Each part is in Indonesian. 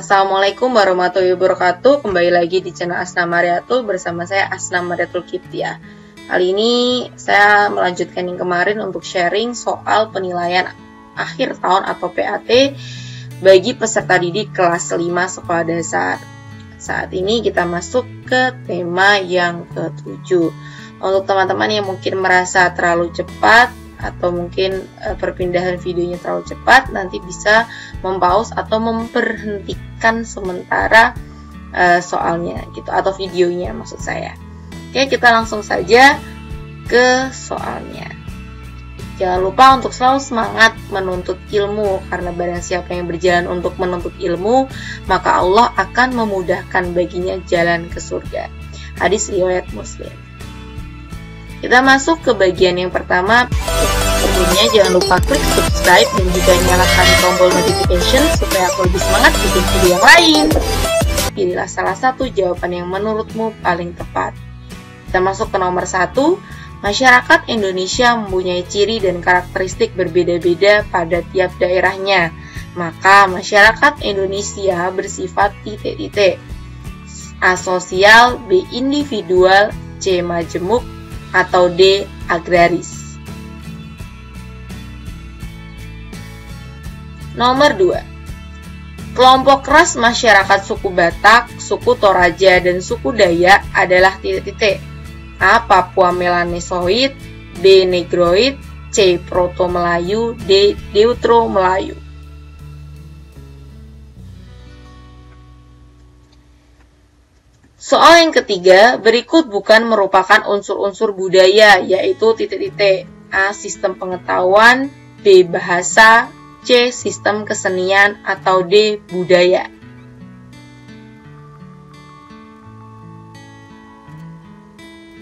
Assalamualaikum warahmatullahi wabarakatuh. Kembali lagi di channel Asna Mariatul bersama saya Asna Mariatul Kiptia. Kali ini saya melanjutkan yang kemarin untuk sharing soal penilaian akhir tahun atau PAT bagi peserta didik kelas 5 sekolah dasar. Saat ini kita masuk ke tema yang ke-7. Untuk teman-teman yang mungkin merasa terlalu cepat atau mungkin perpindahan videonya terlalu cepat, nanti bisa mempause atau memberhentikan sementara soalnya gitu, atau videonya maksud saya. Oke, kita langsung saja ke soalnya. Jangan lupa untuk selalu semangat menuntut ilmu, karena barang siapa yang berjalan untuk menuntut ilmu, maka Allah akan memudahkan baginya jalan ke surga. Hadis riwayat Muslim. Kita masuk ke bagian yang pertama. Sebelumnya jangan lupa klik subscribe dan juga nyalakan tombol notification supaya aku lebih semangat bikin video yang lain. Pilihlah salah satu jawaban yang menurutmu paling tepat. Kita masuk ke nomor 1. Masyarakat Indonesia mempunyai ciri dan karakteristik berbeda-beda pada tiap daerahnya. Maka masyarakat Indonesia bersifat titik-titik. A. Sosial, B. Individual, C. Majemuk, atau D. Agraris. Nomor 2. Kelompok ras masyarakat suku Batak, suku Toraja, dan suku Dayak adalah titik-titik. A. Papua Melanesoid, B. Negroid, C. Proto Melayu, D. Deutero Melayu. Soal yang ketiga, berikut bukan merupakan unsur-unsur budaya, yaitu titik-titik. A. Sistem pengetahuan, B. Bahasa, C. Sistem kesenian, atau D. Budaya.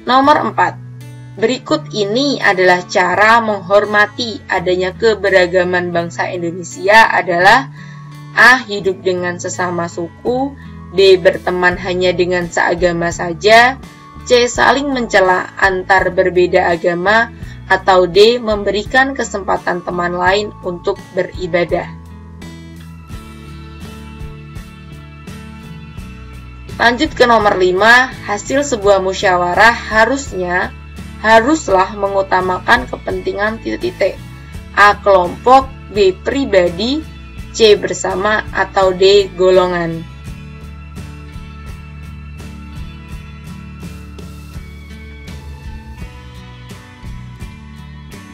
Nomor 4. Berikut ini adalah cara menghormati adanya keberagaman bangsa Indonesia adalah A. Hidup dengan sesama suku, B. Berteman hanya dengan seagama saja, C. Saling mencela antar berbeda agama, atau D. Memberikan kesempatan teman lain untuk beribadah. Lanjut ke nomor 5. Hasil sebuah musyawarah haruslah mengutamakan kepentingan titik-titik. A. Kelompok, B. Pribadi, C. Bersama, atau D. Golongan.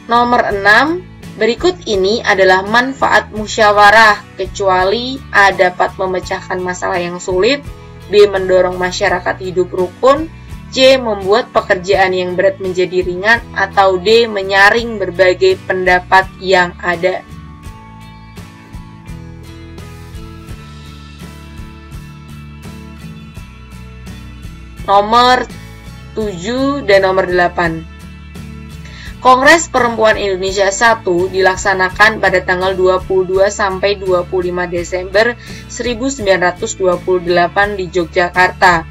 Nomor 6. Berikut ini adalah manfaat musyawarah, kecuali A. Dapat memecahkan masalah yang sulit, B. Mendorong masyarakat hidup rukun, C. Membuat pekerjaan yang berat menjadi ringan, atau D. Menyaring berbagai pendapat yang ada. Nomor 7 dan nomor 8. Kongres Perempuan Indonesia I dilaksanakan pada tanggal 22 sampai 25 Desember 1928 di Yogyakarta.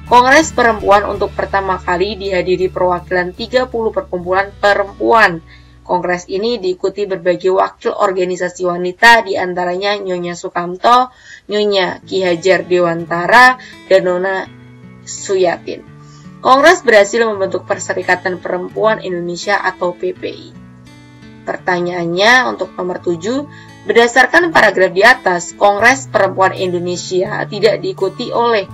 Kongres Perempuan untuk pertama kali dihadiri perwakilan 30 perkumpulan perempuan. Kongres ini diikuti berbagai wakil organisasi wanita, di antaranya Nyonya Sukamto, Nyonya Ki Hajar Dewantara, dan Nona Suyatin. Kongres berhasil membentuk Perserikatan Perempuan Indonesia atau PPI. Pertanyaannya untuk nomor 7, berdasarkan paragraf di atas, Kongres Perempuan Indonesia tidak diikuti oleh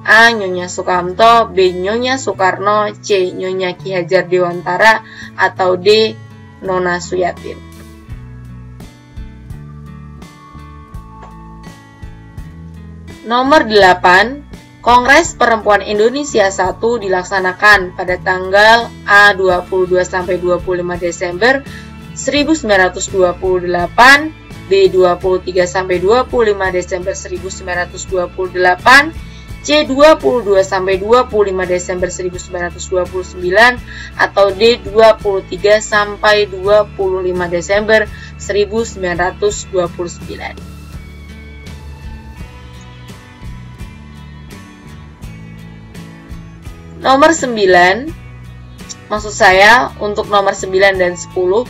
A. Nyonya Sukamto, B. Nyonya Soekarno, C. Nyonya Ki Hajar Dewantara, atau D. Nona Suyatin. Nomor 8. Kongres Perempuan Indonesia I dilaksanakan pada tanggal A. 22 sampai 25 Desember 1928, B. 23 sampai 25 Desember 1928, C. 22 sampai 25 Desember 1929, atau D. 23 sampai 25 Desember 1929. Nomor 9, maksud saya untuk nomor 9 dan 10,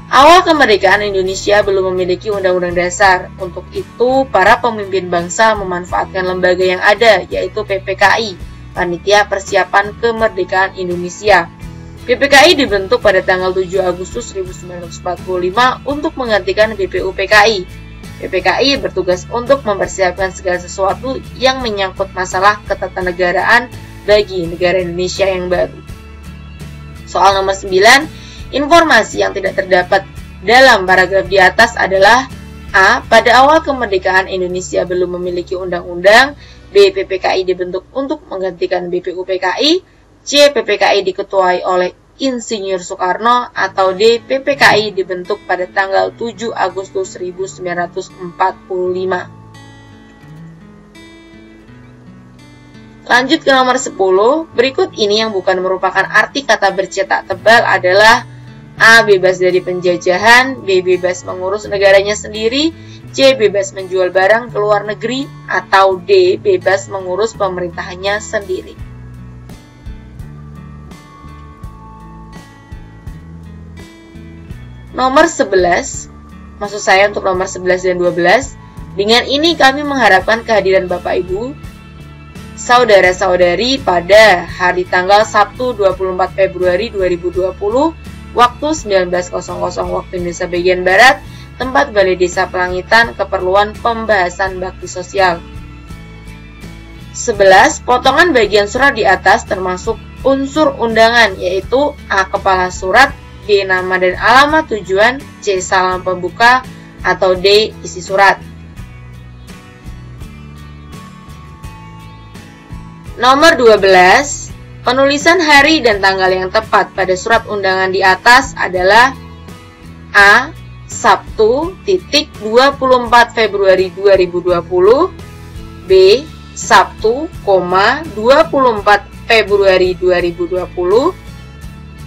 Awal kemerdekaan Indonesia belum memiliki undang-undang dasar. Untuk itu, para pemimpin bangsa memanfaatkan lembaga yang ada, yaitu PPKI, Panitia Persiapan Kemerdekaan Indonesia. PPKI dibentuk pada tanggal 7 Agustus 1945 untuk menggantikan BPUPKI. PPKI bertugas untuk mempersiapkan segala sesuatu yang menyangkut masalah ketatanegaraan bagi negara Indonesia yang baru. Soal nomor 9, informasi yang tidak terdapat dalam paragraf di atas adalah: A. Pada awal kemerdekaan Indonesia belum memiliki undang-undang. B. PPKI dibentuk untuk menggantikan BPUPKI. C. PPKI diketuai oleh Insinyur Soekarno. Atau D. PPKI dibentuk pada tanggal 7 Agustus 1945. Lanjut ke nomor 10. Berikut ini yang bukan merupakan arti kata bercetak tebal adalah: A. Bebas dari penjajahan. B. Bebas mengurus negaranya sendiri. C. Bebas menjual barang ke luar negeri. Atau D. Bebas mengurus pemerintahannya sendiri. Nomor 11, maksud saya untuk nomor 11 dan 12. Dengan ini kami mengharapkan kehadiran Bapak Ibu, saudara-saudari pada hari tanggal Sabtu 24 Februari 2020, waktu 19.00 waktu Indonesia bagian Barat, tempat Balai Desa Pelangitan, keperluan pembahasan bakti sosial. 11. Potongan bagian surat di atas termasuk unsur undangan, yaitu A. Kepala surat, B. Nama dan alamat tujuan, C. Salam pembuka, atau D. Isi surat. Nomor 12. Penulisan hari dan tanggal yang tepat pada surat undangan di atas adalah: A. Sabtu, 24 Februari 2020. B. Sabtu, 24 Februari 2020.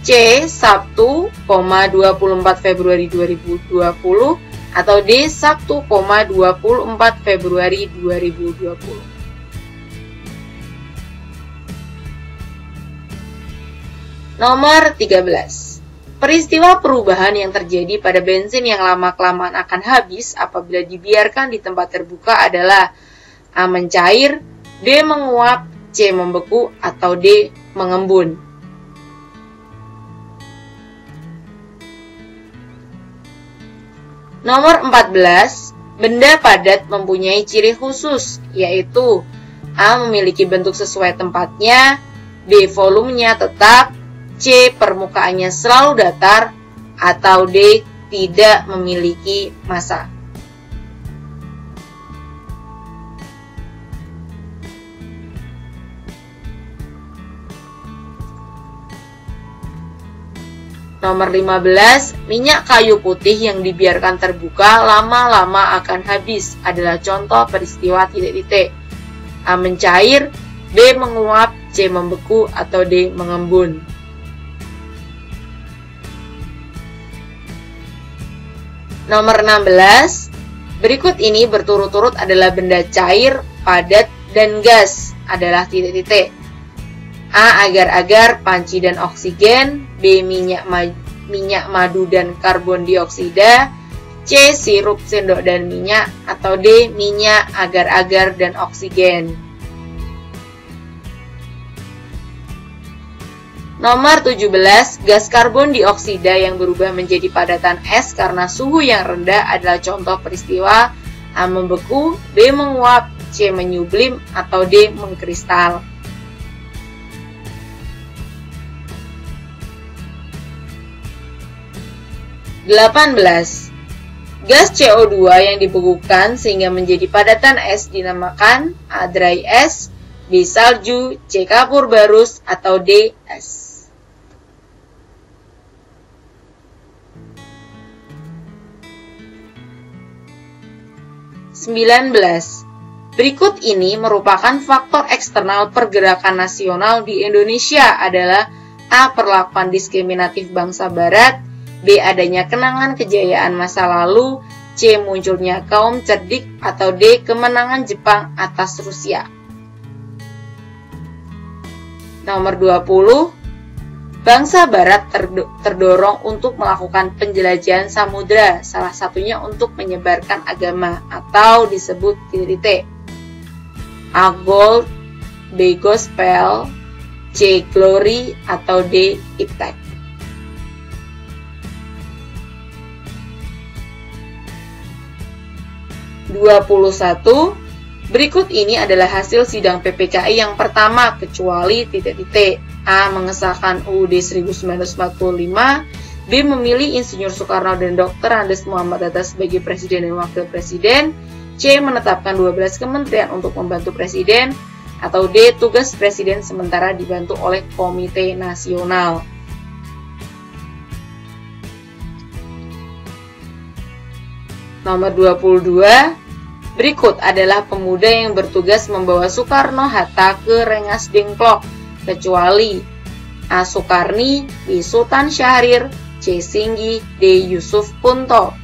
C. Sabtu, 24 Februari 2020. Atau D. Sabtu, 24 Februari 2020. Nomor 13. Peristiwa perubahan yang terjadi pada bensin yang lama-kelamaan akan habis apabila dibiarkan di tempat terbuka adalah: A. Mencair, B. Menguap, C. Membeku, atau D. Mengembun. Nomor 14. Benda padat mempunyai ciri khusus, yaitu: A. Memiliki bentuk sesuai tempatnya, B. Volumenya tetap, C. Permukaannya selalu datar, atau D. Tidak memiliki massa. Nomor 15. Minyak kayu putih yang dibiarkan terbuka lama-lama akan habis adalah contoh peristiwa titik-titik. A. Mencair, B. Menguap, C. Membeku, atau D. Mengembun. Nomor 16. Berikut ini berturut-turut adalah benda cair, padat, dan gas adalah titik-titik. A. Agar-agar, panci dan oksigen. B. Minyak madu dan karbon dioksida. C. Sirup, sendok dan minyak. Atau D. Minyak, agar-agar, dan oksigen. Nomor 17. Gas karbon dioksida yang berubah menjadi padatan es karena suhu yang rendah adalah contoh peristiwa: A. Membeku, B. Menguap, C. Menyublim, atau D. Mengkristal. 18. Gas CO2 yang dibekukan sehingga menjadi padatan es dinamakan A. Dry es, B. Salju, C. Kapur barus, atau D. Es. 19. Berikut ini merupakan faktor eksternal pergerakan nasional di Indonesia adalah: A. Perlakuan diskriminatif bangsa Barat, B. Adanya kenangan kejayaan masa lalu, C. Munculnya kaum cerdik, atau D. Kemenangan Jepang atas Rusia. Nomor 20. Bangsa Barat terdorong untuk melakukan penjelajahan samudra, salah satunya untuk menyebarkan agama atau disebut titik-titik. A. Gold, B. Gospel, C. Glory, atau D. Impact. (21) Berikut ini adalah hasil sidang PPKI yang pertama kecuali titik-titik. A. Mengesahkan UUD 1945, B. Memilih Insinyur Soekarno dan Dr. Andes Muhammad Hatta sebagai Presiden dan Wakil Presiden, C. Menetapkan 12 kementerian untuk membantu Presiden, atau D. Tugas Presiden sementara dibantu oleh Komite Nasional. Nomor 22. Berikut adalah pemuda yang bertugas membawa Soekarno-Hatta ke Rengas Dengklok, kecuali A. Soekarni, B. Sultan Syahrir, C. Singgi, D. Yusuf Kunto.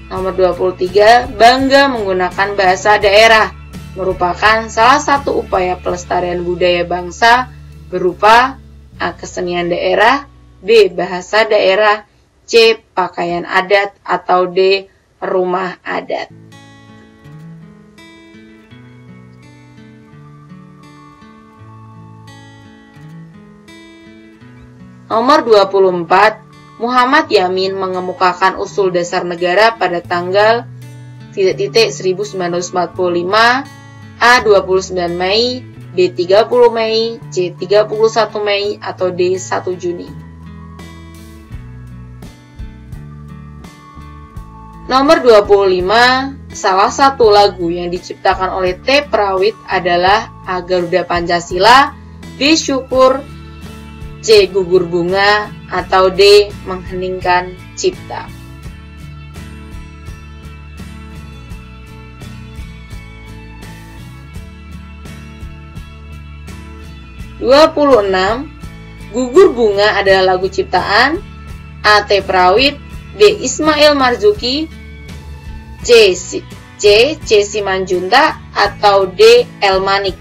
Nomor 23. Bangga menggunakan bahasa daerah merupakan salah satu upaya pelestarian budaya bangsa berupa A. Kesenian daerah, B. Bahasa daerah, C. Pakaian adat, atau D. Rumah adat. Nomor 24. Muhammad Yamin mengemukakan usul dasar negara pada tanggal titik-titik 1945, A. 29 Mei, B. 30 Mei, C. 31 Mei, atau D. 1 Juni. Nomor 25, salah satu lagu yang diciptakan oleh T. Prawit adalah A. Garuda Pancasila, B. Syukur, C. Gugur Bunga, atau D. Mengheningkan Cipta. (26) Gugur Bunga adalah lagu ciptaan A. T. Prawit, B. Ismail Marzuki, C. Simanjuntak, atau D. Elmanik.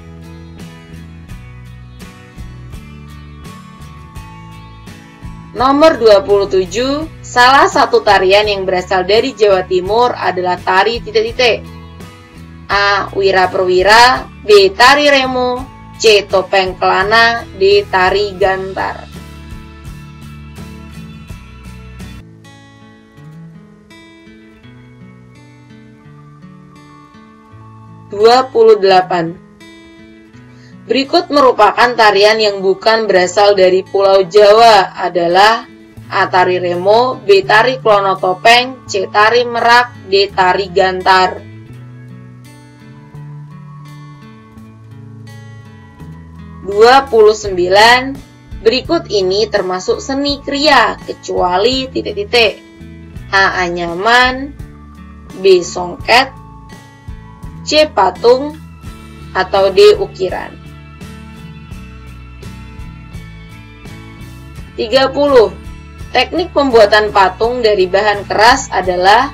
Nomor 27, salah satu tarian yang berasal dari Jawa Timur adalah tari titik-titik. A. Wira Perwira, B. Tari Remo, C. Topeng Kelana, D. Tari Gantar. (28) Berikut merupakan tarian yang bukan berasal dari Pulau Jawa adalah A. Tari Remo, B. Tari Klono Topeng, C. Tari Merak, D. Tari Gantar. (29) Berikut ini termasuk seni kriya kecuali titik-titik. A. Anyaman, B. Songket, C. Patung, atau D. Ukiran. 30. Teknik pembuatan patung dari bahan keras adalah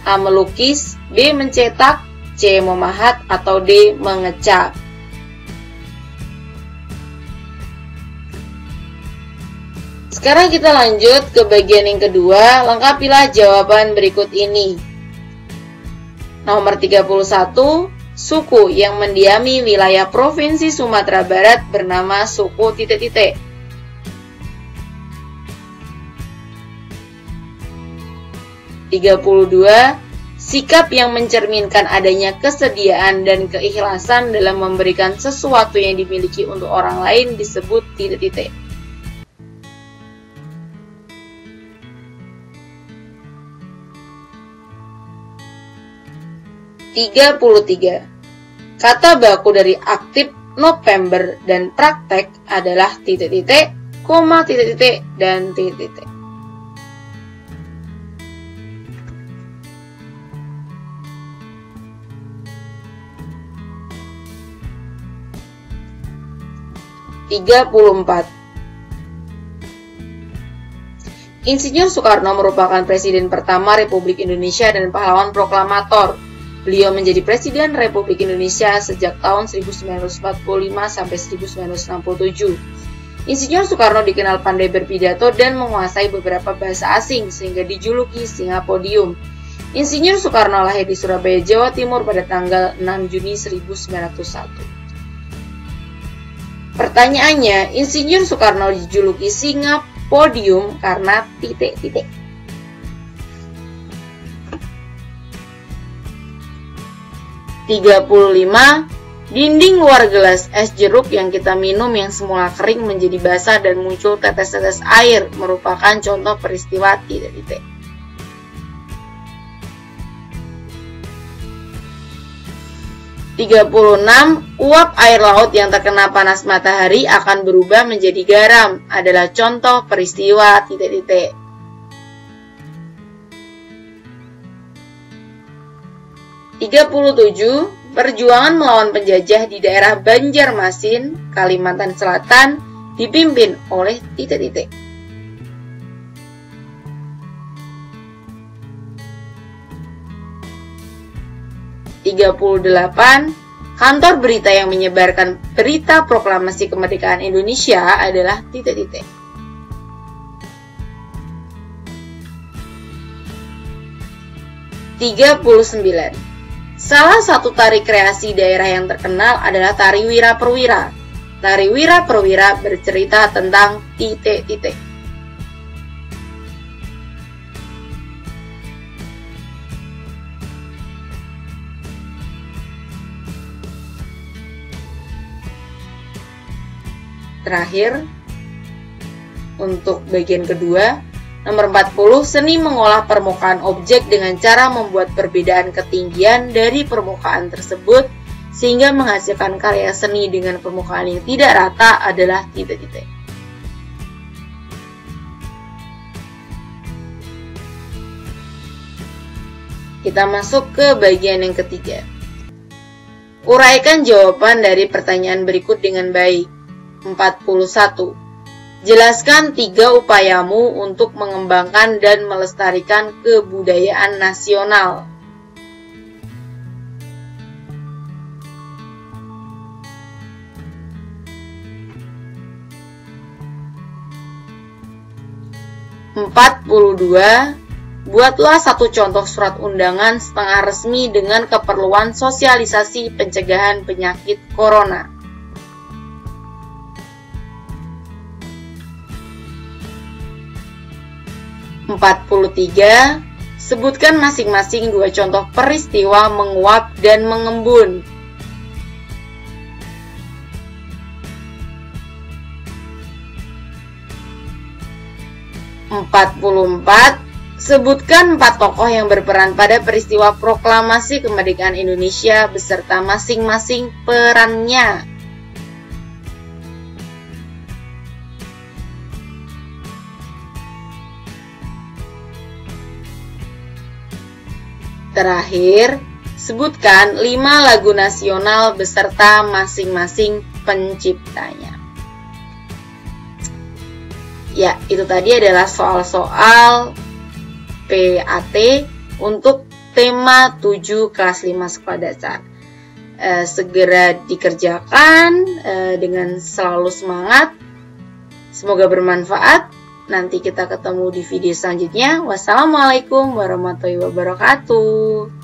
A. Melukis, B. Mencetak, C. Memahat, atau D. Mengecat. Sekarang kita lanjut ke bagian yang kedua. Lengkapilah jawaban berikut ini. Nomor 31. Suku yang mendiami wilayah Provinsi Sumatera Barat bernama suku titik-titik. 32. Sikap yang mencerminkan adanya kesediaan dan keikhlasan dalam memberikan sesuatu yang dimiliki untuk orang lain disebut titik-titik. 33. Kata baku dari aktif November dan praktek adalah titik-titik, koma titik-titik, dan titik-titik. Insinyur Soekarno merupakan Presiden pertama Republik Indonesia dan pahlawan proklamator. Beliau menjadi Presiden Republik Indonesia sejak tahun 1945 sampai 1967. Insinyur Soekarno dikenal pandai berpidato dan menguasai beberapa bahasa asing sehingga dijuluki Singa Podium. Insinyur Soekarno lahir di Surabaya, Jawa Timur pada tanggal 6 Juni 1901. Pertanyaannya, Insinyur Soekarno dijuluki Singa Podium karena titik-titik. (35) Dinding luar gelas es jeruk yang kita minum yang semula kering menjadi basah dan muncul tetes-tetes air merupakan contoh peristiwa titik-titik. (36) Uap air laut yang terkena panas matahari akan berubah menjadi garam adalah contoh peristiwa titik-titik. 37. Perjuangan melawan penjajah di daerah Banjarmasin, Kalimantan Selatan dipimpin oleh titik-titik. 38. Kantor berita yang menyebarkan berita proklamasi kemerdekaan Indonesia adalah titik-titik. 39. Salah satu tari kreasi daerah yang terkenal adalah tari Wira Perwira. Tari Wira Perwira bercerita tentang titik-titik. Terakhir, untuk bagian kedua, nomor 40, seni mengolah permukaan objek dengan cara membuat perbedaan ketinggian dari permukaan tersebut sehingga menghasilkan karya seni dengan permukaan yang tidak rata adalah titik-titik. Kita masuk ke bagian yang ketiga. Uraikan jawaban dari pertanyaan berikut dengan baik. 41. Jelaskan 3 upayamu untuk mengembangkan dan melestarikan kebudayaan nasional. (42) Buatlah satu contoh surat undangan setengah resmi dengan keperluan sosialisasi pencegahan penyakit corona. 43. Sebutkan masing-masing 2 contoh peristiwa menguap dan mengembun. 44. Sebutkan 4 tokoh yang berperan pada peristiwa proklamasi kemerdekaan Indonesia beserta masing-masing perannya. Terakhir, sebutkan 5 lagu nasional beserta masing-masing penciptanya. Ya, itu tadi adalah soal-soal PAT untuk tema 7 kelas 5 sekolah dasar. Segera dikerjakan dengan selalu semangat. Semoga bermanfaat. Nanti kita ketemu di video selanjutnya. Wassalamualaikum warahmatullahi wabarakatuh.